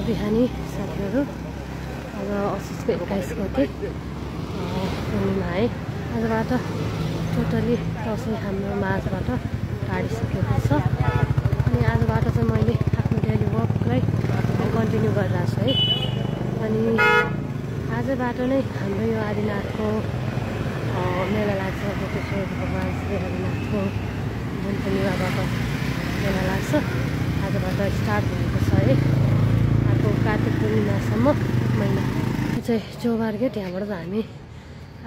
बिहानी साथीहरू आज असोजको 21 गते पूर्णिमा है। आजबाट टोटली दसैँ हाम्रो माझबाट टाढिसकेको छ अनि आजबाट चाहिँ मैले आफ्नो डेली वर्कलाई कन्टिन्यू गरिरहेको छु है। अनि आजबाट नै हाम्रो यो आदिनाथको मेला लाग्छ। गोपेश्वर भगवान श्री आदिनाथको जुन पूर्णिमाबाट मेला लाग्छ आजबाट स्टार्ट भएको छ है। अर्को कार्तिक पूर्णिमासम्म महिना चाहिँ चौबार गेट। यहाँबाट चाहिँ हामी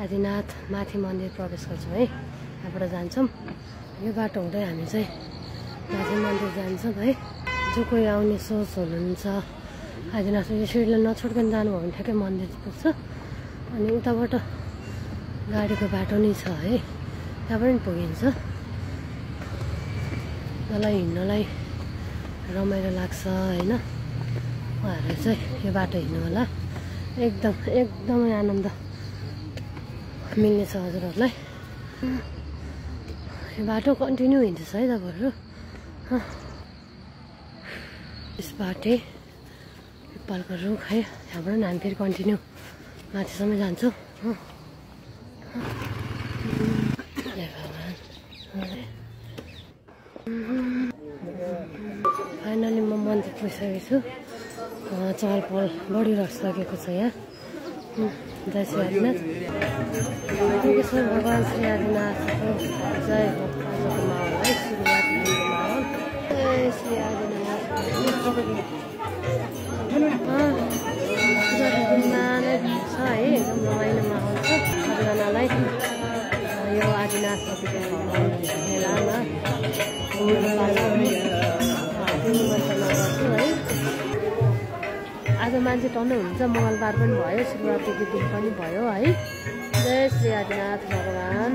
आदिनाथ माथि मन्दिर प्रवेश गर्छौँ है। यहाँबाट जान्छौँ। यो बाटो हुँदै हामी चाहिँ माथि मन्दिर जान्छौँ है। जो कोही आउने सोच हुनुहुन्छ आदिनाथको यो सिँढीलाई नछोड्कन जानुभयो भने ठ्याक्कै मन्दिर पुग्छ। अनि उताबाट गाडीको बाटो नै छ है, त्यहाँ पनि पुगिन्छ। मलाई हिँड्नलाई रमाइलो लाग्छ होइन। उहाँहरू चाहिँ यो बाटो हिँड्नु होला, एकदमै आनन्द मिल्नेछ हजुरहरूलाई। यो बाटो कन्टिन्यू हिँड्दैछ है तपाईँहरू। यसबाटै पिपलको रुख है। यहाँबाट हामी फेरि कन्टिन्यू माथिसम्म जान्छौँ। फाइनली म मन्दिर पुगिसकेको छु। चहल पहल बढिरहेको छ यहाँ। जय श्री आदिनाथ। गोपेश्वर भगवान श्री आदिनाथको जय हो। आजको माहौल है, सुरुवात भएको माहौल। जय श्री आदिनाथ। पूजा नै छ है, एकदम रमाइलो माहौल छ। सबैजनालाई यो आदिनाथ मेलामा गर्छु है। आज मान्छे टन्नै हुन्छ, मङ्गलबार पनि भयो, सुरुवातको दिन पनि भयो है। जय श्री आदिनाथ भगवान।